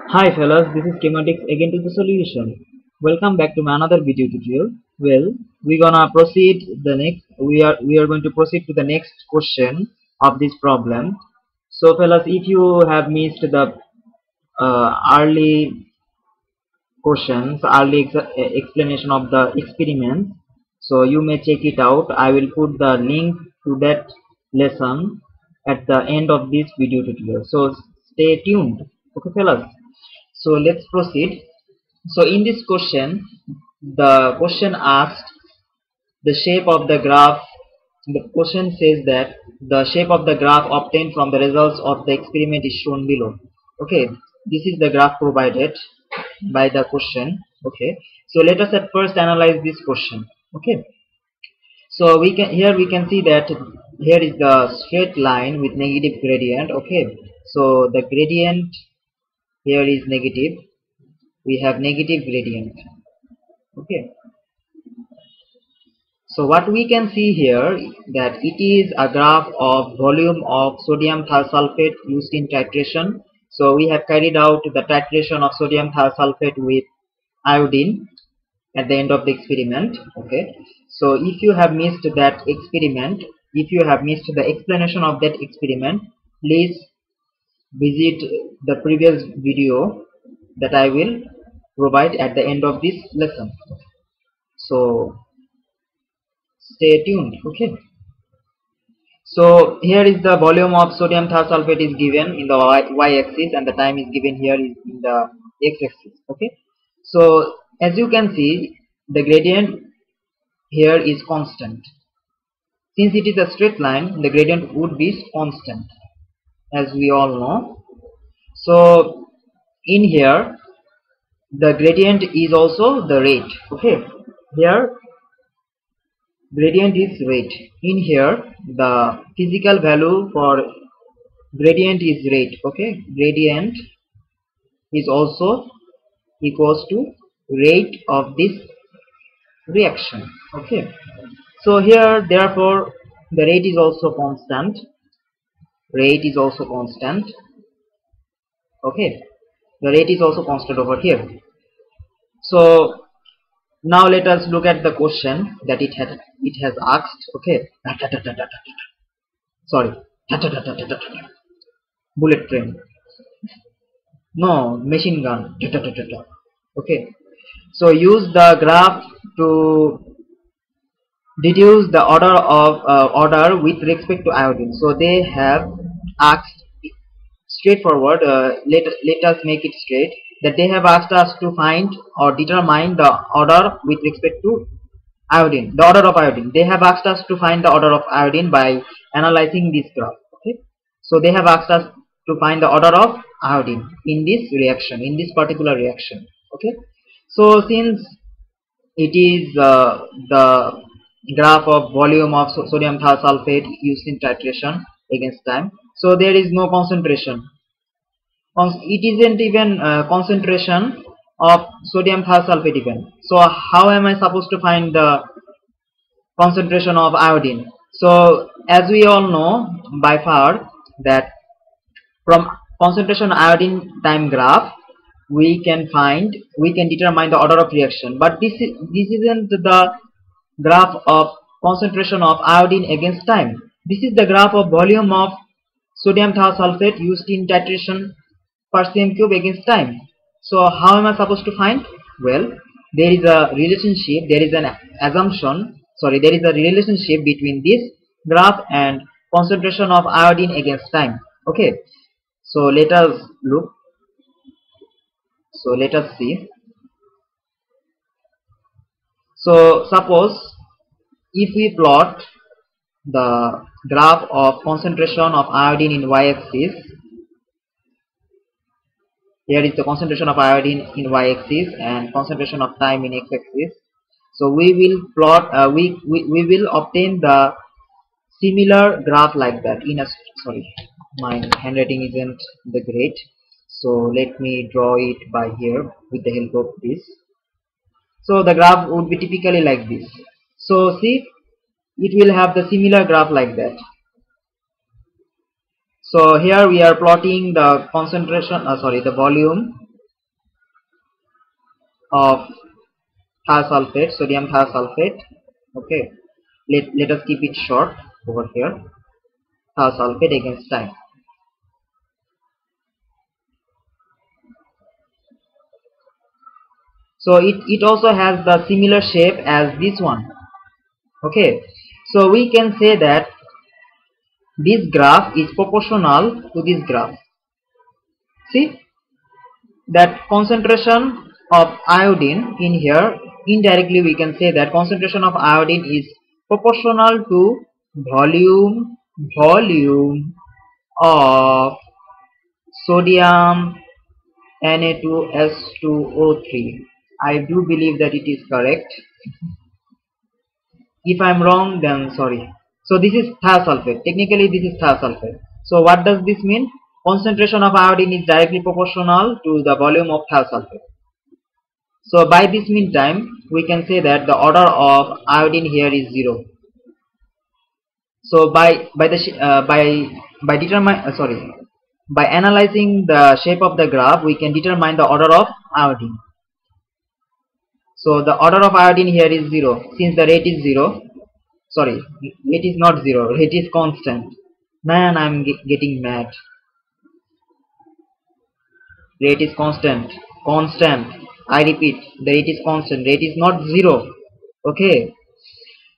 Hi fellas, this is Schematics again to the solution. Welcome back to my another video tutorial. Well, we're gonna proceed the next. We are going to proceed to the next question of this problem. So fellas, if you have missed the early questions, early explanation of the experiment, so you may check it out. I will put the link to that lesson at the end of this video tutorial. So stay tuned. Okay fellas. So let's proceed. So in this question, the question asked the shape of the graph. The question says that the shape of the graph obtained from the results of the experiment is shown below. Okay, this is the graph provided by the question. Okay, so let us at first analyze this question. Okay, so we can see that here is the straight line with negative gradient. Okay, so the gradient here is negative. We have negative gradient. Okay, so what we can see here that it is a graph of volume of sodium thiosulfate used in titration. So we have carried out the titration of sodium thiosulfate with iodine at the end of the experiment. Okay, so if you have missed that experiment, if you have missed the explanation of that experiment, please visit the previous video that I will provide at the end of this lesson. So stay tuned. Okay, so here is the volume of sodium thiosulfate is given in the y-axis and the time is given here is in the x-axis. Okay, so as you can see, the gradient here is constant. Since it is a straight line, the gradient would be constant, as we all know. So in here, the gradient is also the rate. Okay, here gradient is rate. In here, the physical value for gradient is rate. Okay, gradient is also equals to rate of this reaction. Okay, so here therefore the rate is also constant. Rate is also constant. Okay, the rate is also constant over here. So now let us look at the question that it has asked. Okay, sorry, bullet train. No, machine gun. Okay, so use the graph to deduce the order with respect to iodine. So they have asked straightforward. Let us make it straight that they have asked us to find or determine the order with respect to iodine. The order of iodine. They have asked us to find the order of iodine by analyzing this graph. Okay, so they have asked us to find the order of iodine in this reaction, in this particular reaction. Okay, so since it is the graph of volume of sodium thiosulfate used in titration against time, so there is no concentration. It isn't even concentration of sodium thiosulfate even. So how am I supposed to find the concentration of iodine? So as we all know by far that from concentration iodine time graph we can determine the order of reaction, but this isn't the graph of concentration of iodine against time. This is the graph of volume of sodium thiosulfate used in titration per cm cube against time. So how am I supposed to find? Well, there is a relationship, there is an assumption, sorry, there is a relationship between this graph and concentration of iodine against time. Okay, so let us look. So let us see. So suppose if we plot the graph of concentration of iodine in y-axis, here is the concentration of iodine in y-axis and concentration of time in x-axis. So we will plot we will obtain the similar graph like that in a, sorry, my handwriting isn't the great, so let me draw it by here with the help of this. So the graph would be typically like this. So see, it will have the similar graph like that. So here we are plotting the concentration, the volume. of thiosulfate, sodium thiosulfate. Okay, let us keep it short over here. Thiosulfate against time. So it also has the similar shape as this one. Okay, so we can say that this graph is proportional to this graph. See that concentration of iodine in here, indirectly we can say that concentration of iodine is proportional to volume of sodium Na2S2O3. I do believe that it is correct. If I am wrong, then sorry. So this is thiosulfate. Technically this is thiosulfate. So what does this mean? Concentration of iodine is directly proportional to the volume of thiosulfate. So by this meantime, we can say that the order of iodine here is 0. So by analyzing the shape of the graph, we can determine the order of iodine. So the order of iodine here is 0. Since the rate is 0, sorry, rate is not 0, rate is constant. Man, I'm getting mad. Rate is constant. I repeat, the rate is constant. Rate is not 0. Okay.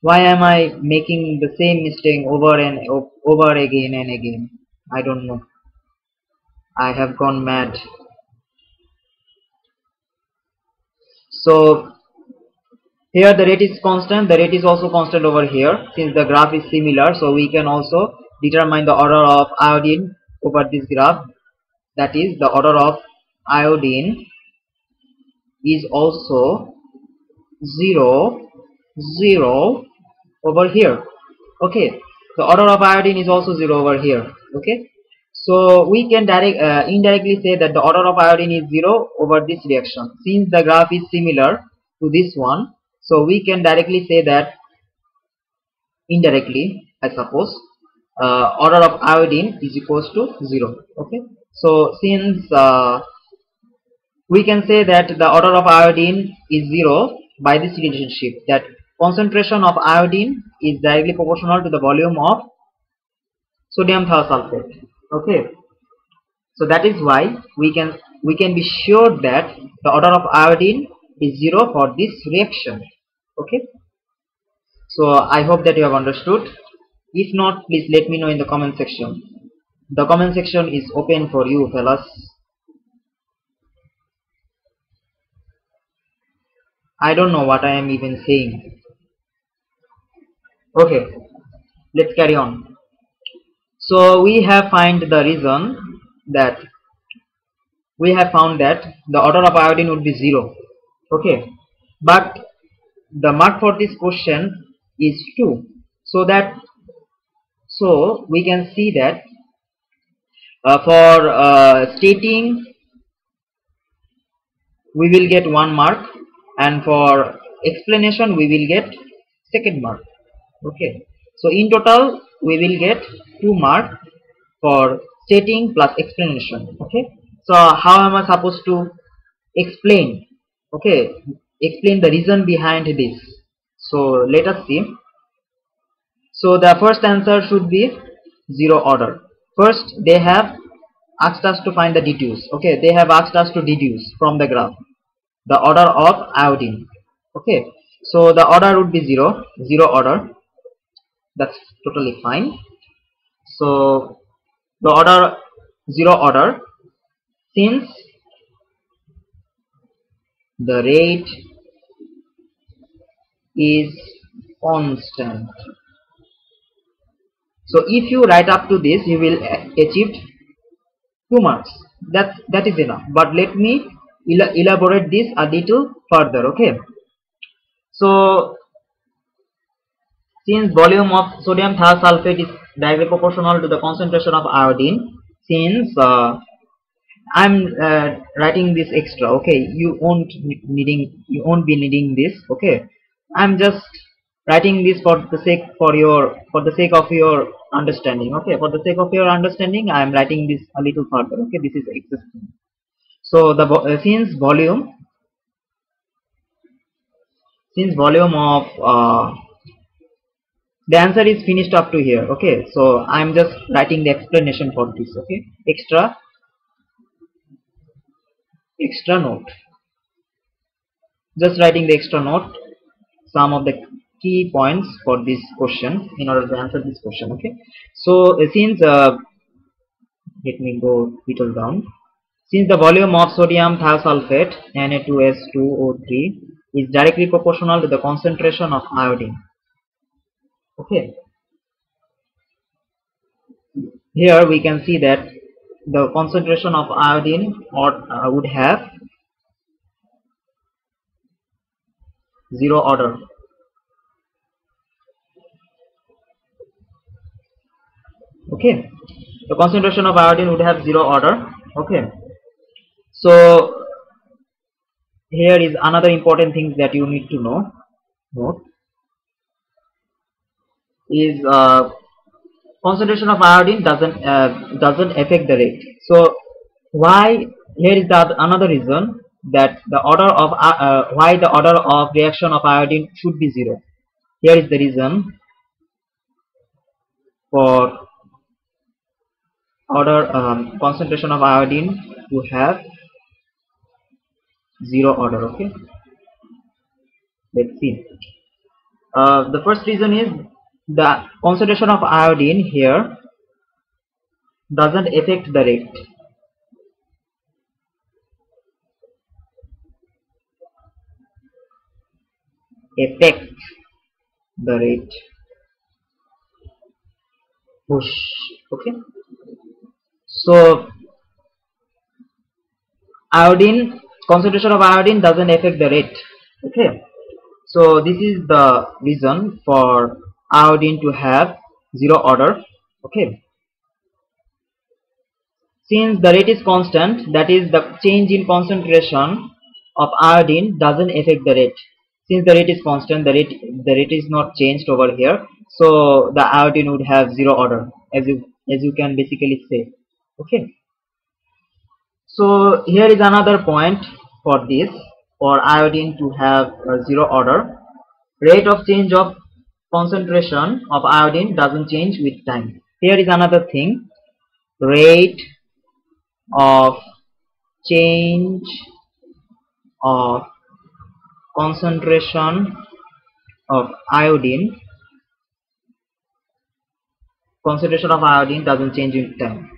Why am I making the same mistake over and over again and again? I don't know. I have gone mad. So here the rate is constant. The rate is also constant over here. Since the graph is similar, so we can also determine the order of iodine over this graph. That is, the order of iodine is also 0, 0 over here. Okay, the order of iodine is also 0 over here. Okay, so we can indirectly say that the order of iodine is 0 over this reaction. Since the graph is similar to this one, so we can directly say that indirectly, I suppose, order of iodine is equals to 0. Okay, so since we can say that the order of iodine is 0 by this relationship, that concentration of iodine is directly proportional to the volume of sodium thiosulfate. Okay, so that is why we can be sure that the order of iodine is 0 for this reaction. Okay, so I hope that you have understood. If not, please let me know in the comment section. The comment section is open for you, fellas. I don't know what I am even saying. Okay, let's carry on. So we have found the reason that the order of iodine would be 0. Okay, but the mark for this question is 2. So we can see that for stating we will get 1 mark, and for explanation we will get second mark. Okay, so in total we will get 2 mark for stating plus explanation. Okay, so how am I supposed to explain? Okay, explain the reason behind this. So let us see. So the first answer should be 0 order. First they have asked us to find the deduce. Okay, they have asked us to deduce from the graph the order of iodine. Okay, so the order would be 0 order. That's totally fine. So the order 0 order, since the rate is constant. So if you write up to this, you will achieve 2 marks. That is enough. But let me elaborate this a little further. Okay, so since volume of sodium thiosulfate is directly proportional to the concentration of iodine, since I'm writing this extra, okay, you won't be needing this. Okay, I'm just writing this for the sake of your understanding. Okay, for the sake of your understanding, I am writing this a little further. Okay, this is existing. So the since volume since volume of the answer is finished up to here. Okay, so I'm just writing the explanation for this. Okay, extra note, just writing the extra note, some of the key points for this question in order to answer this question. Okay, so since let me go little down. Since the volume of sodium thiosulfate Na2S2O3 is directly proportional to the concentration of iodine. Okay, here we can see that the concentration of iodine would have zero order. Okay, the concentration of iodine would have zero order. Okay, so here is another important thing that you need to note is concentration of iodine doesn't affect the rate. So why, here is the another reason that the order of why the order of reaction of iodine should be zero. Here is the reason for order concentration of iodine to have zero order. Okay, let's see. The first reason is the concentration of iodine here doesn't affect the rate. Affect the rate. Push. Okay, so iodine, concentration of iodine doesn't affect the rate. Okay, so this is the reason for iodine to have zero order. Okay, since the rate is constant, that is the change in concentration of iodine doesn't affect the rate. Since the rate is constant, the rate is not changed over here, so the iodine would have zero order, as you can basically say. Okay, so here is another point for this, for iodine to have zero order. Rate of change of concentration of iodine doesn't change with time. Here is another thing. Rate of change of concentration of iodine doesn't change with time.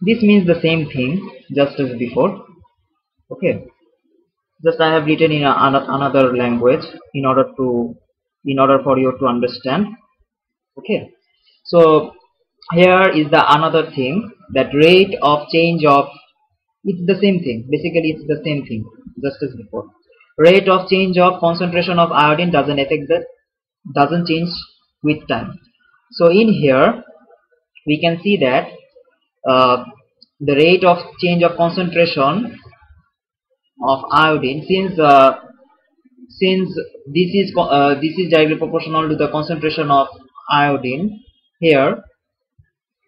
This means the same thing just as before. Okay, just I have written in another language in order for you to understand. Okay, so here is the another thing, that rate of change of, it's the same thing, basically it's the same thing just as before. Rate of change of concentration of iodine doesn't change with time. So in here we can see that uh, the rate of change of concentration of iodine, since this is directly proportional to the concentration of iodine, here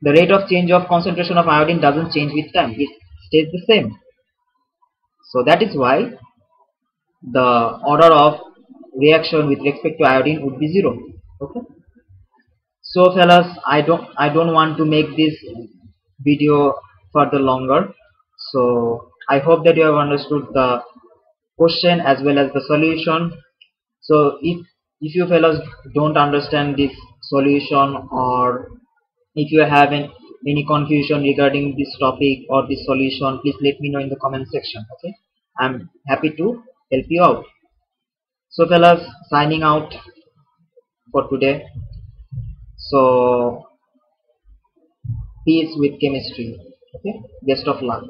the rate of change of concentration of iodine doesn't change with time, it stays the same. So that is why the order of reaction with respect to iodine would be zero. Okay, so fellas, I don't want to make this video further longer, so I hope that you have understood the question as well as the solution. So if you fellows don't understand this solution, or if you have any confusion regarding this topic or this solution, please let me know in the comment section. Okay, I'm happy to help you out. So fellas, signing out for today. So peace with chemistry. Okay, best of luck.